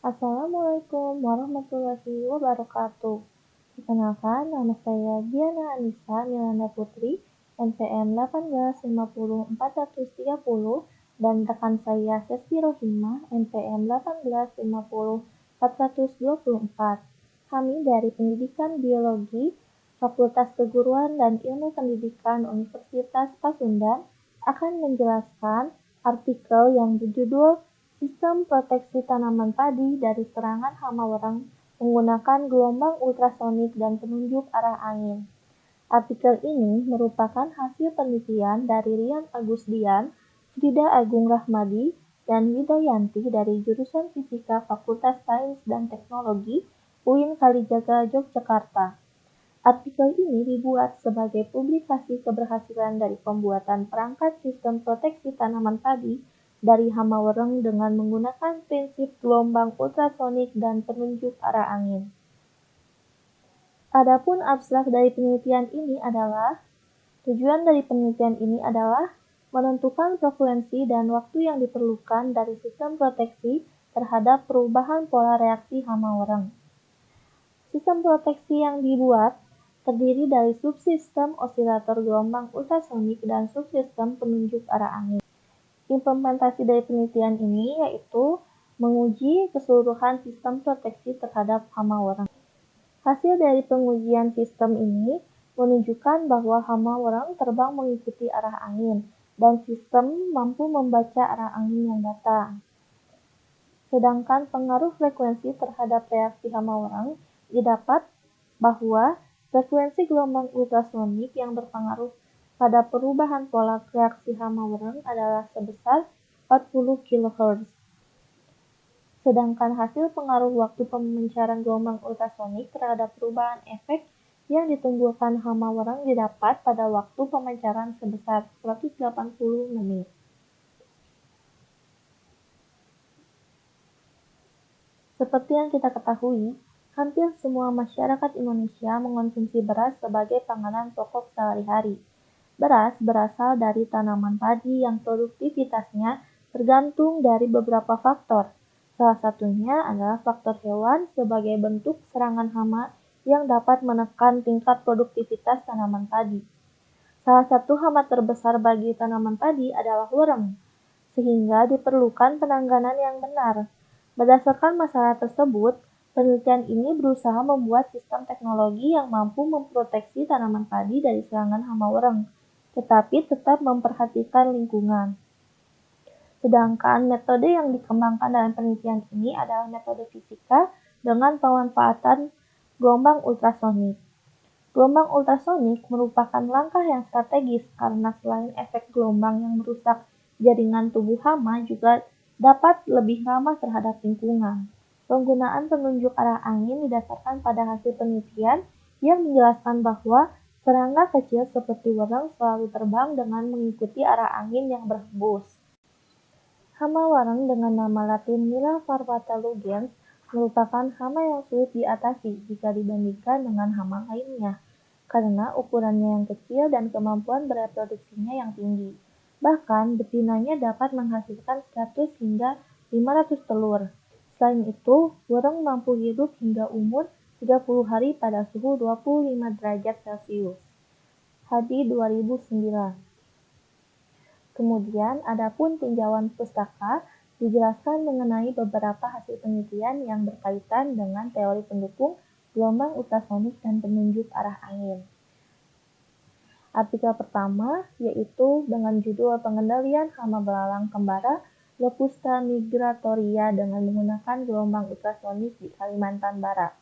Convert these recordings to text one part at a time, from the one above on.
Assalamualaikum warahmatullahi wabarakatuh. Perkenalkan, nama saya Diana Anissa Milanda Putri, NPM 1850430, dan rekan saya Sesti Rohimah, NPM 1850424. Kami dari Pendidikan Biologi, Fakultas Keguruan dan Ilmu Pendidikan Universitas Pasundan akan menjelaskan artikel yang berjudul Sistem Proteksi Tanaman Padi dari Serangan Hama Wereng menggunakan gelombang ultrasonik dan penunjuk arah angin. Artikel ini merupakan hasil penelitian dari Rian Agusdian, Frida Agung Rahmadi, dan Widayanti dari jurusan Fisika Fakultas Sains dan Teknologi UIN Kalijaga, Yogyakarta. Artikel ini dibuat sebagai publikasi keberhasilan dari pembuatan perangkat sistem proteksi tanaman padi dari hama wereng dengan menggunakan prinsip gelombang ultrasonik dan penunjuk arah angin. Adapun abstrak dari penelitian ini adalah, tujuan dari penelitian ini adalah menentukan frekuensi dan waktu yang diperlukan dari sistem proteksi terhadap perubahan pola reaksi hama wereng. Sistem proteksi yang dibuat terdiri dari subsistem osilator gelombang ultrasonik dan subsistem penunjuk arah angin. Implementasi dari penelitian ini yaitu menguji keseluruhan sistem proteksi terhadap hama wereng. Hasil dari pengujian sistem ini menunjukkan bahwa hama wereng terbang mengikuti arah angin dan sistem mampu membaca arah angin yang datang. Sedangkan pengaruh frekuensi terhadap reaksi hama wereng didapat bahwa frekuensi gelombang ultrasonik yang berpengaruh pada perubahan pola reaksi hama wereng adalah sebesar 40 kHz. Sedangkan hasil pengaruh waktu pemancaran gelombang ultrasonik terhadap perubahan efek yang ditimbulkan hama wereng didapat pada waktu pemancaran sebesar 180 menit. Seperti yang kita ketahui, hampir semua masyarakat Indonesia mengonsumsi beras sebagai panganan pokok sehari-hari. Beras berasal dari tanaman padi yang produktivitasnya tergantung dari beberapa faktor. Salah satunya adalah faktor hewan sebagai bentuk serangan hama yang dapat menekan tingkat produktivitas tanaman padi. Salah satu hama terbesar bagi tanaman padi adalah wereng, sehingga diperlukan penanganan yang benar. Berdasarkan masalah tersebut, penelitian ini berusaha membuat sistem teknologi yang mampu memproteksi tanaman padi dari serangan hama wereng, tetapi tetap memperhatikan lingkungan. Sedangkan metode yang dikembangkan dalam penelitian ini adalah metode fisika dengan pemanfaatan gelombang ultrasonik. Gelombang ultrasonik merupakan langkah yang strategis karena selain efek gelombang yang merusak jaringan tubuh hama juga dapat lebih ramah terhadap lingkungan. Penggunaan penunjuk arah angin didasarkan pada hasil penelitian yang menjelaskan bahwa serangga kecil seperti wereng selalu terbang dengan mengikuti arah angin yang berhembus. Hama wereng dengan nama latin Mila varvata lugens merupakan hama yang sulit diatasi jika dibandingkan dengan hama lainnya, karena ukurannya yang kecil dan kemampuan bereproduksinya yang tinggi. Bahkan, betinanya dapat menghasilkan 100 hingga 500 telur. Selain itu, wereng mampu hidup hingga umur 30 hari pada suhu 25 derajat Celcius. Hadi 2009. Kemudian, adapun tinjauan pustaka dijelaskan mengenai beberapa hasil penelitian yang berkaitan dengan teori pendukung gelombang ultrasonik dan penunjuk arah angin. Artikel pertama yaitu dengan judul Pengendalian Hama Belalang Kembara Locusta migratoria dengan menggunakan gelombang ultrasonik di Kalimantan Barat.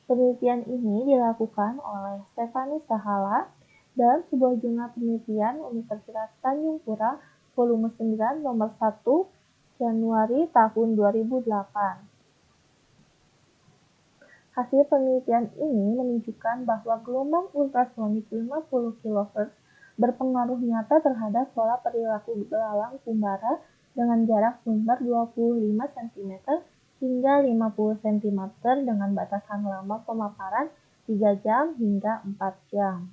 Penelitian ini dilakukan oleh Stefani Sahala dalam sebuah jurnal penelitian Universitas Tanjung Pura volume 9 nomor 1 Januari tahun 2008. Hasil penelitian ini menunjukkan bahwa gelombang ultrasonik 50 kHz berpengaruh nyata terhadap pola perilaku belalang kumbara dengan jarak sumber 25 cm hingga 50 cm dengan batasan lama pemaparan 3 jam hingga 4 jam.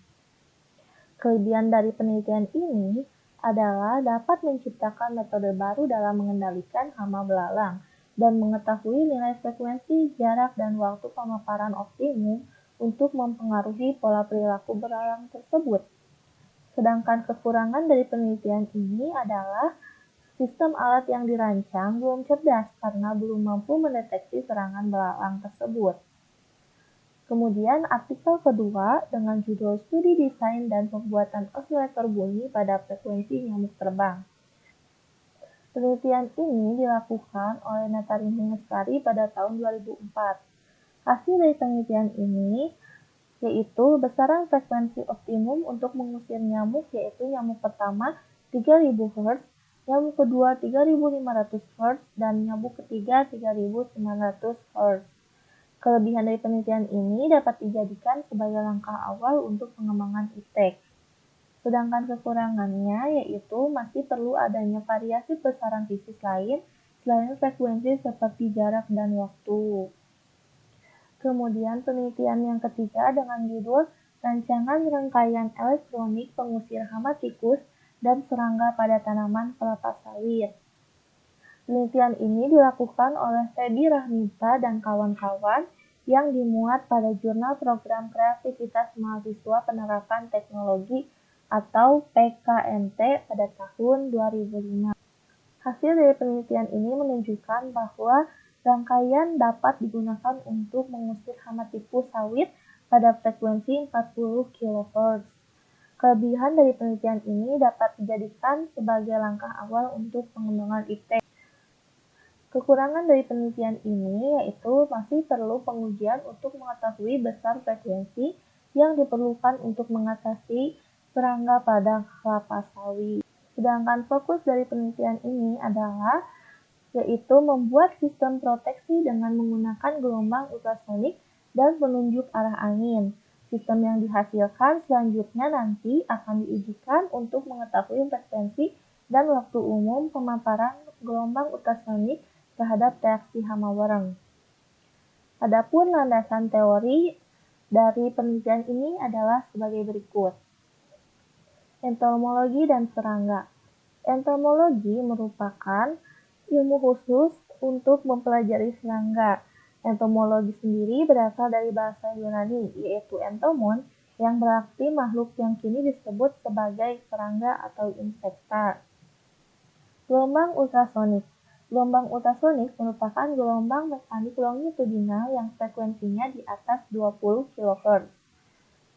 Kelebihan dari penelitian ini adalah dapat menciptakan metode baru dalam mengendalikan hama belalang, dan mengetahui nilai frekuensi, jarak, dan waktu pemaparan optimum untuk mempengaruhi pola perilaku berulang tersebut. Sedangkan kekurangan dari penelitian ini adalah sistem alat yang dirancang belum cerdas karena belum mampu mendeteksi serangan belalang tersebut. Kemudian artikel kedua dengan judul Studi Desain dan Pembuatan Osilator Bunyi pada Frekuensi Nyamuk Terbang. Penelitian ini dilakukan oleh Natarini Lestari pada tahun 2004. Hasil dari penelitian ini yaitu besaran frekuensi optimum untuk mengusir nyamuk, yaitu nyamuk pertama 3000 Hz, nyamuk kedua 3500 Hz, dan nyamuk ketiga 3900 Hz. Kelebihan dari penelitian ini dapat dijadikan sebagai langkah awal untuk pengembangan e-text. Sedangkan kekurangannya yaitu masih perlu adanya variasi besaran fisik lain selain frekuensi seperti jarak dan waktu. Kemudian penelitian yang ketiga dengan judul Rancangan Rangkaian Elektronik Pengusir Hama Tikus dan Serangga pada Tanaman Kelapa Sawit. Penelitian ini dilakukan oleh Feby Rahmita dan kawan-kawan yang dimuat pada Jurnal Program Kreativitas Mahasiswa Penerapan Teknologi atau PKMT pada tahun 2005. Hasil dari penelitian ini menunjukkan bahwa rangkaian dapat digunakan untuk mengusir hama tikus sawit pada frekuensi 40 kHz. Kelebihan dari penelitian ini dapat dijadikan sebagai langkah awal untuk pengembangan e-text. Kekurangan dari penelitian ini yaitu masih perlu pengujian untuk mengetahui besar frekuensi yang diperlukan untuk mengatasi serangga pada kelapa sawit. Sedangkan fokus dari penelitian ini adalah yaitu membuat sistem proteksi dengan menggunakan gelombang ultrasonik dan penunjuk arah angin. Sistem yang dihasilkan selanjutnya nanti akan diujikan untuk mengetahui frekuensi dan waktu umum pemaparan gelombang ultrasonik terhadap reaksi hama wereng. Adapun landasan teori dari penelitian ini adalah sebagai berikut. Entomologi dan serangga. Entomologi merupakan ilmu khusus untuk mempelajari serangga. Entomologi sendiri berasal dari bahasa Yunani, yaitu entomon, yang berarti makhluk yang kini disebut sebagai serangga atau insekta. Gelombang ultrasonik. Gelombang ultrasonik merupakan gelombang mekanik longitudinal yang frekuensinya di atas 20 kHz.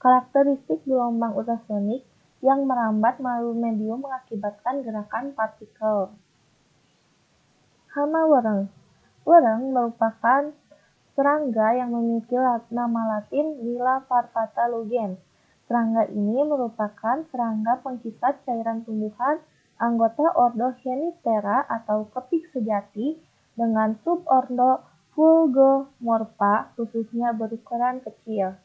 Karakteristik gelombang ultrasonik yang merambat melalui medium mengakibatkan gerakan partikel. Hama wereng. Wereng merupakan serangga yang memiliki nama latin Mila varvata lugens. Serangga ini merupakan serangga penghisap cairan tumbuhan anggota ordo Hemiptera atau kepik sejati dengan subordo Fulgomorpha khususnya berukuran kecil.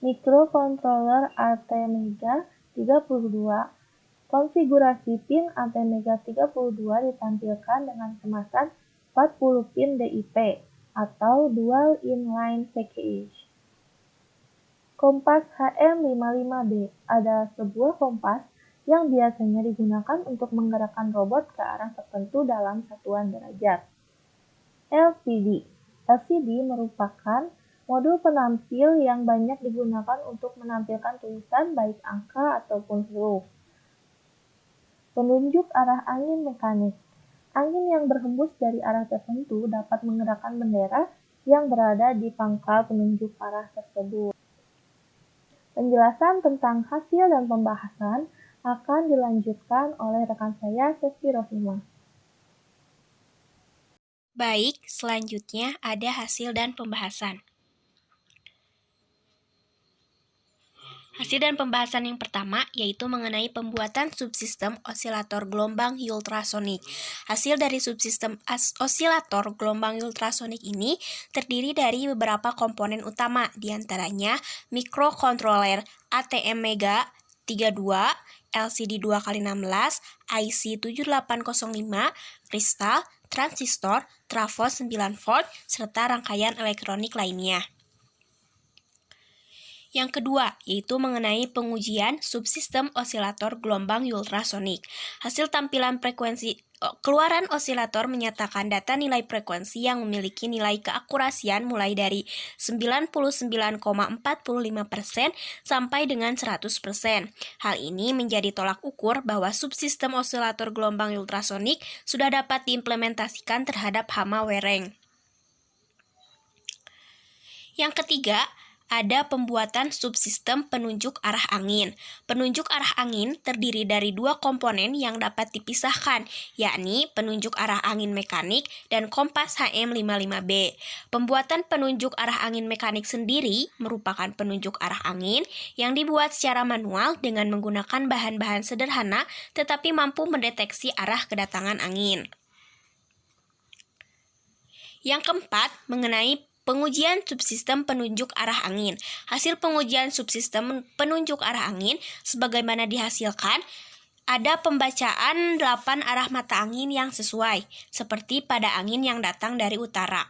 Microcontroller ATmega 32. Konfigurasi pin ATmega 32 ditampilkan dengan kemasan 40 pin DIP atau Dual Inline Package. Kompas HM55B adalah sebuah kompas yang biasanya digunakan untuk menggerakkan robot ke arah tertentu dalam satuan derajat. LCD. LCD merupakan modul penampil yang banyak digunakan untuk menampilkan tulisan baik angka ataupun huruf. Penunjuk arah angin mekanik. Angin yang berhembus dari arah tertentu dapat menggerakkan bendera yang berada di pangkal penunjuk arah tersebut. Penjelasan tentang hasil dan pembahasan akan dilanjutkan oleh rekan saya, Sesti Rohimah. Baik, selanjutnya ada hasil dan pembahasan. Hasil dan pembahasan yang pertama yaitu mengenai pembuatan subsistem osilator gelombang ultrasonik. Hasil dari subsistem osilator gelombang ultrasonik ini terdiri dari beberapa komponen utama, diantaranya mikrokontroler ATmega 32, LCD 2x16, IC 7805, kristal, transistor, trafo 9 volt, serta rangkaian elektronik lainnya. Yang kedua, yaitu mengenai pengujian subsistem osilator gelombang ultrasonik. Hasil tampilan frekuensi keluaran osilator menyatakan data nilai frekuensi yang memiliki nilai keakurasian mulai dari 99,45% sampai dengan 100%. Hal ini menjadi tolak ukur bahwa subsistem osilator gelombang ultrasonik sudah dapat diimplementasikan terhadap hama wereng. Yang ketiga, ada pembuatan subsistem penunjuk arah angin. Penunjuk arah angin terdiri dari dua komponen yang dapat dipisahkan, yakni penunjuk arah angin mekanik dan kompas HM55B. Pembuatan penunjuk arah angin mekanik sendiri merupakan penunjuk arah angin yang dibuat secara manual dengan menggunakan bahan-bahan sederhana tetapi mampu mendeteksi arah kedatangan angin. Yang keempat, mengenai pengujian subsistem penunjuk arah angin. Hasil pengujian subsistem penunjuk arah angin sebagaimana dihasilkan, ada pembacaan 8 arah mata angin yang sesuai, seperti pada angin yang datang dari utara.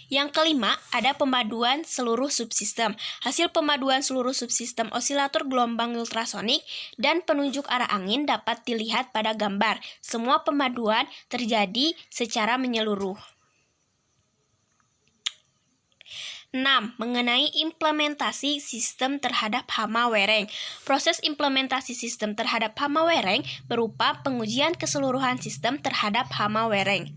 Yang kelima, ada pemaduan seluruh subsistem. Hasil pemaduan seluruh subsistem osilator gelombang ultrasonik dan penunjuk arah angin dapat dilihat pada gambar. Semua pemaduan terjadi secara menyeluruh. 6. Mengenai implementasi sistem terhadap hama wereng. Proses implementasi sistem terhadap hama wereng berupa pengujian keseluruhan sistem terhadap hama wereng.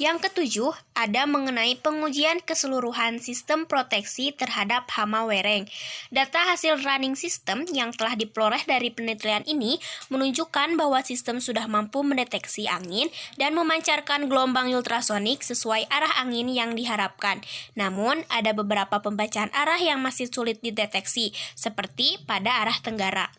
Yang ketujuh, ada mengenai pengujian keseluruhan sistem proteksi terhadap hama wereng. Data hasil running system yang telah diperoleh dari penelitian ini menunjukkan bahwa sistem sudah mampu mendeteksi angin dan memancarkan gelombang ultrasonik sesuai arah angin yang diharapkan. Namun, ada beberapa pembacaan arah yang masih sulit dideteksi, seperti pada arah tenggara.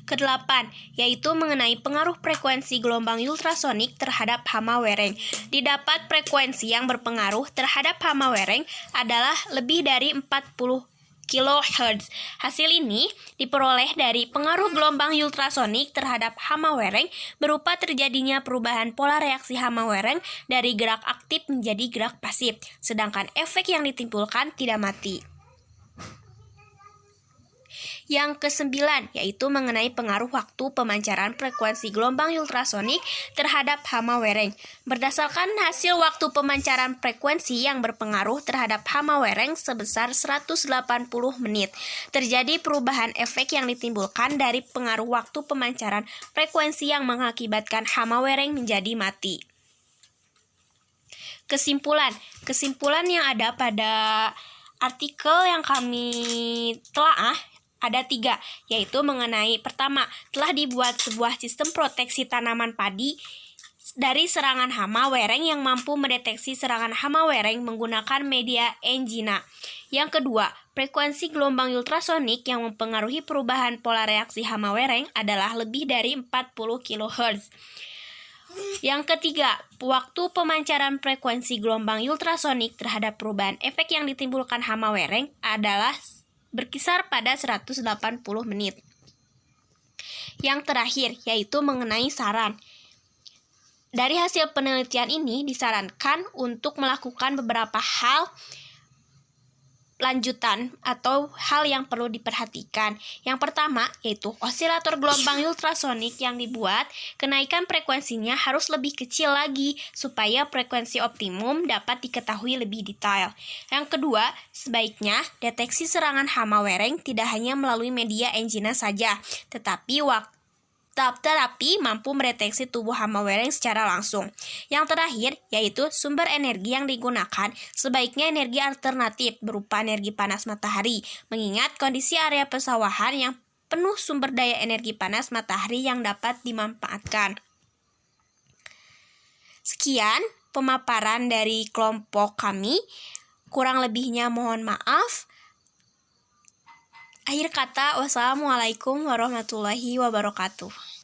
Kedelapan, yaitu mengenai pengaruh frekuensi gelombang ultrasonik terhadap hama wereng. Didapat frekuensi yang berpengaruh terhadap hama wereng adalah lebih dari 40 kHz. Hasil ini diperoleh dari pengaruh gelombang ultrasonik terhadap hama wereng berupa terjadinya perubahan pola reaksi hama wereng dari gerak aktif menjadi gerak pasif, sedangkan efek yang ditimbulkan tidak mati. Yang kesembilan, yaitu mengenai pengaruh waktu pemancaran frekuensi gelombang ultrasonik terhadap hama wereng. Berdasarkan hasil waktu pemancaran frekuensi yang berpengaruh terhadap hama wereng sebesar 180 menit, terjadi perubahan efek yang ditimbulkan dari pengaruh waktu pemancaran frekuensi yang mengakibatkan hama wereng menjadi mati. Kesimpulan yang ada pada artikel yang kami telaah ada 3, yaitu mengenai pertama, telah dibuat sebuah sistem proteksi tanaman padi dari serangan hama wereng yang mampu mendeteksi serangan hama wereng menggunakan media Engina. Yang kedua, frekuensi gelombang ultrasonik yang mempengaruhi perubahan pola reaksi hama wereng adalah lebih dari 40 kHz. Yang ketiga, waktu pemancaran frekuensi gelombang ultrasonik terhadap perubahan efek yang ditimbulkan hama wereng adalah berkisar pada 180 menit. Yang terakhir, yaitu mengenai saran. Dari hasil penelitian ini disarankan untuk melakukan beberapa hal lanjutan atau hal yang perlu diperhatikan. Yang pertama, yaitu osilator gelombang ultrasonik yang dibuat, kenaikan frekuensinya harus lebih kecil lagi supaya frekuensi optimum dapat diketahui lebih detail. Yang kedua, sebaiknya deteksi serangan hama wereng tidak hanya melalui media Engina saja, tetapi mampu mendeteksi tubuh hama wereng secara langsung. Yang terakhir, yaitu sumber energi yang digunakan sebaiknya energi alternatif berupa energi panas matahari, mengingat kondisi area pesawahan yang penuh sumber daya energi panas matahari yang dapat dimanfaatkan. Sekian pemaparan dari kelompok kami. Kurang lebihnya mohon maaf. Akhir kata, wassalamualaikum warahmatullahi wabarakatuh.